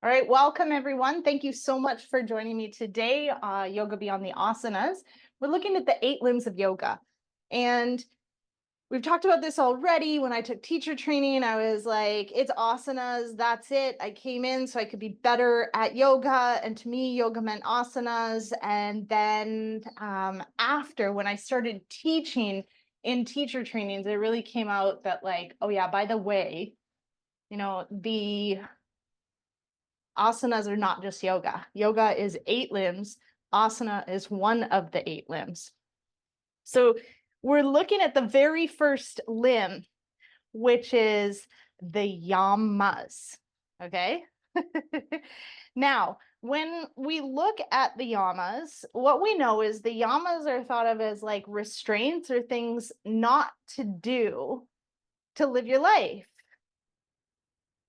All right, welcome everyone. Thank you so much for joining me today, Yoga Beyond the Asanas. We're looking at the 8 limbs of yoga. And we've talked about this already. When I took teacher training, I was like, it's asanas, that's it. I came in so I could be better at yoga. And to me, yoga meant asanas. And then after, when I started teaching in teacher trainings, it really came out that like, oh yeah, by the way, the asanas are not just yoga. Yoga is 8 limbs. Asana is one of the 8 limbs. So we're looking at the very first limb, which is the yamas. Okay. Now, when we look at the yamas, what we know is the yamas are thought of as like restraints or things not to do to live your life.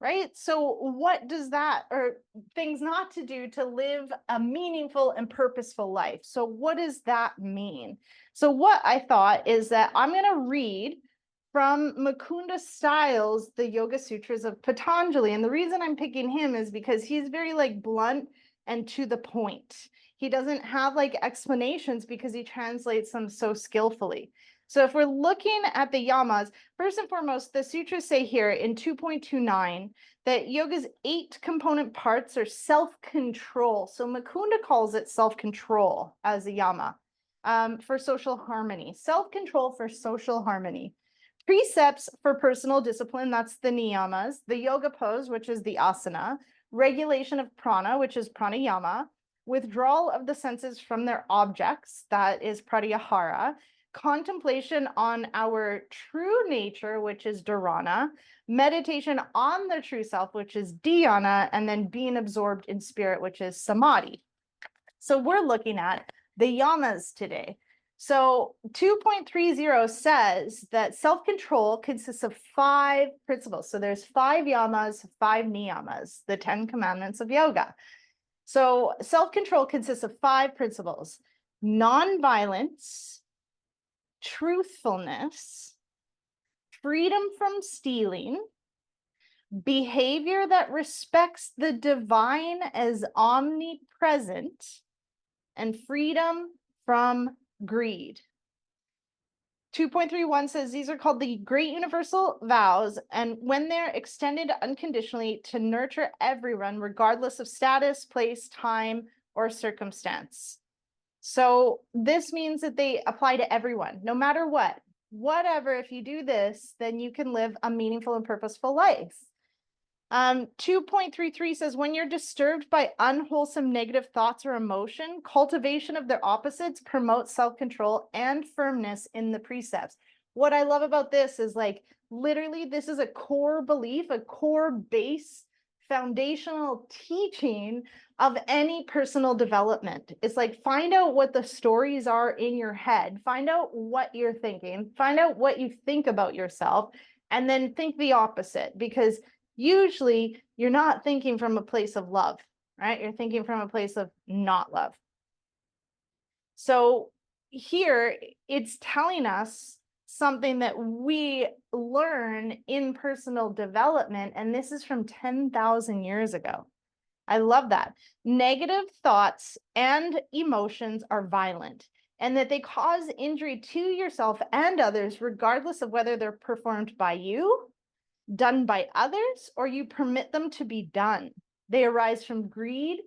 Right? So what does that, or things not to do to live a meaningful and purposeful life? So what does that mean? So what I thought is that I'm going to read from Mukunda Styles, the Yoga Sutras of Patanjali. And the reason I'm picking him is because he's very like blunt and to the point. He doesn't have like explanations because he translates them so skillfully. So if we're looking at the yamas, first and foremost, the sutras say here in 2.29 that yoga's 8 component parts are self-control. So Mukunda calls it self-control as a yama for social harmony, self-control for social harmony. Precepts for personal discipline, that's the niyamas, the yoga pose, which is the asana, regulation of prana, which is pranayama, withdrawal of the senses from their objects, that is pratyahara, contemplation on our true nature, which is dharana, meditation on the true self, which is dhyana, and then being absorbed in spirit, which is samadhi. So we're looking at the yamas today. So 2.30 says that self-control consists of 5 principles. So there's 5 yamas, 5 niyamas, the 10 commandments of yoga. So self-control consists of 5 principles: non-violence, truthfulness, freedom from stealing, behavior that respects the divine as omnipresent, and freedom from greed. 2.31 says these are called the great universal vows, and when they're extended unconditionally to nurture everyone, regardless of status, place, time, or circumstance. So this means that they apply to everyone, no matter what. Whatever, if you do this, then you can live a meaningful and purposeful life. 2.33 says when you're disturbed by unwholesome negative thoughts or emotion, cultivation of their opposites promotes self-control and firmness in the precepts. What I love about this is like literally this is a core belief, a core base foundational teaching of any personal development. It's like find out what the stories are in your head, find out what you're thinking, find out what you think about yourself, and then think the opposite, because usually you're not thinking from a place of love, right? You're thinking from a place of not love. So here it's telling us something that we learn in personal development, and this is from 10,000 years ago. I love that. Negative thoughts and emotions are violent, and that they cause injury to yourself and others, regardless of whether they're performed by you, done by others, or you permit them to be done. They arise from greed,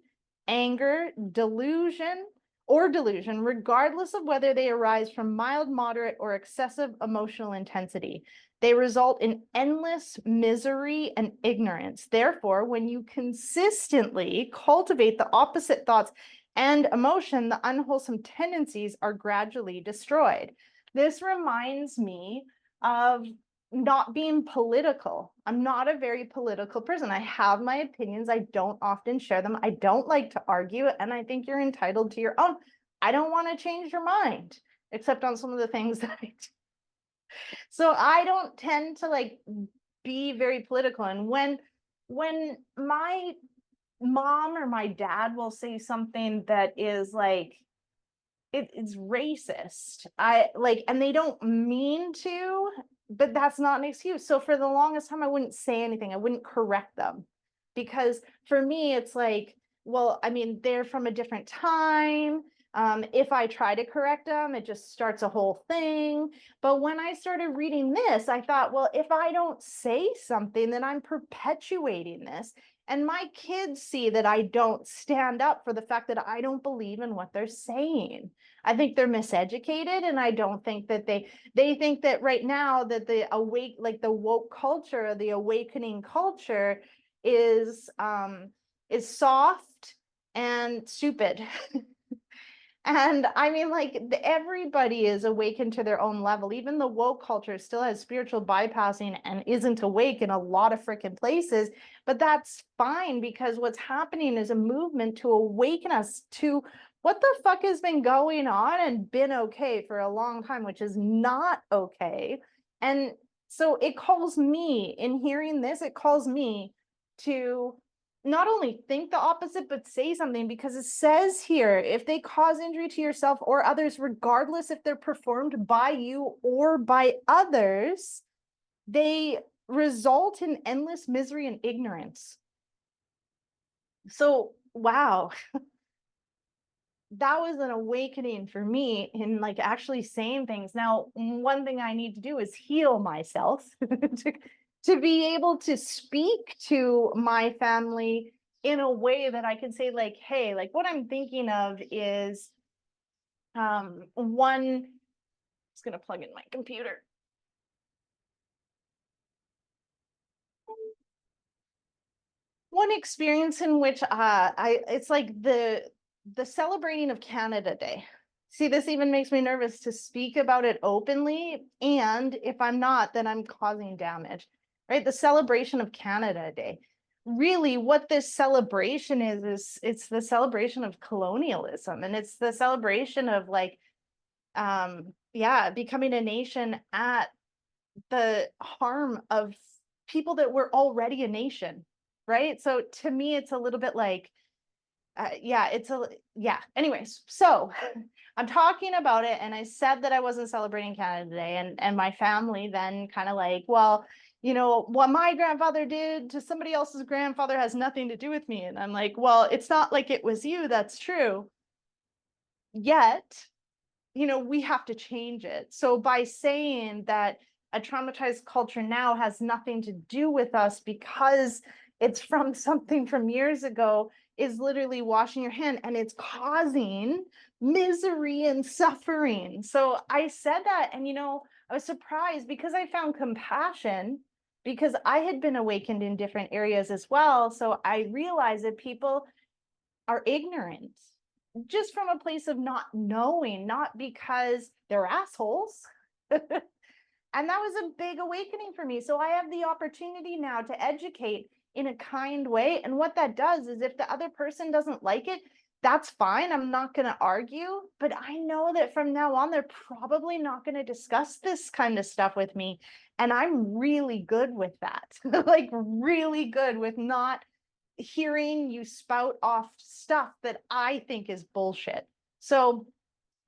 anger, delusion, regardless of whether they arise from mild, moderate, or excessive emotional intensity. They result in endless misery and ignorance. Therefore, when you consistently cultivate the opposite thoughts and emotion, the unwholesome tendencies are gradually destroyed. This reminds me of not being political. I'm not a very political person. I have my opinions. I don't often share them. I don't like to argue, and I think you're entitled to your own. I don't want to change your mind, except on some of the things that I do. So I don't tend to like be very political. And when my mom or my dad will say something that is like it's racist, I like, and they don't mean to, but that's not an excuse. So for the longest time, I wouldn't say anything. I wouldn't correct them. because for me, it's like, well, I mean, they're from a different time. If I try to correct them, it just starts a whole thing. But when I started reading this, I thought, well, if I don't say something, then I'm perpetuating this. And my kids see that I don't stand up for the fact that I don't believe in what they're saying. I think they're miseducated, and I don't think that they think that right now that the woke culture, the awakening culture is soft and stupid. And I mean, like, everybody is awakened to their own level. Even the woke culture still has spiritual bypassing and isn't awake in a lot of freaking places. But that's fine, because what's happening is a movement to awaken us to what the fuck has been going on and been okay for a long time, which is not okay. And so it calls me, in hearing this, it calls me to not only think the opposite, but say something, because it says here, if they cause injury to yourself or others, regardless if they're performed by you or by others, they result in endless misery and ignorance. So, wow, that was an awakening for me in like actually saying things. Now, one thing I need to do is heal myself to be able to speak to my family in a way that I can say, like, hey, like, what I'm thinking of is one, it's gonna plug in my computer. One experience in which it's like the celebrating of Canada Day. See, this even makes me nervous to speak about it openly, and if I'm not, then I'm causing damage, right? The celebration of Canada Day. Really, what this celebration is it's the celebration of colonialism, and it's the celebration of, like, yeah, becoming a nation at the harm of people that were already a nation, right? So to me, it's a little bit like, yeah, anyways, so I'm talking about it, and I said that I wasn't celebrating Canada Day, and my family then kind of like, well, you know, what my grandfather did to somebody else's grandfather has nothing to do with me. And I'm like, well, it's not like it was you, that's true, yet, you know, we have to change it. So by saying that a traumatized culture now has nothing to do with us because it's from something from years ago is literally washing your hand, and it's causing misery and suffering. So I said that, and, you know, I was surprised because I found compassion, because I had been awakened in different areas as well. So I realized that people are ignorant just from a place of not knowing, not because they're assholes. And that was a big awakening for me. So I have the opportunity now to educate in a kind way. And what that does is, if the other person doesn't like it, that's fine. I'm not going to argue. But I know that from now on, they're probably not going to discuss this kind of stuff with me. And I'm really good with that. Like, really good with not hearing you spout off stuff that I think is bullshit. So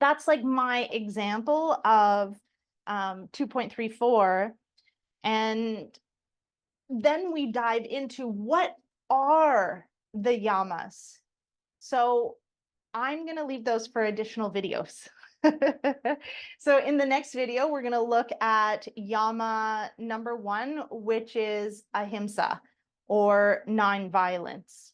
that's like my example of 2.34. And then we dive into what are the yamas. So I'm going to leave those for additional videos. So in the next video, we're going to look at yama number 1, which is ahimsa, or non-violence.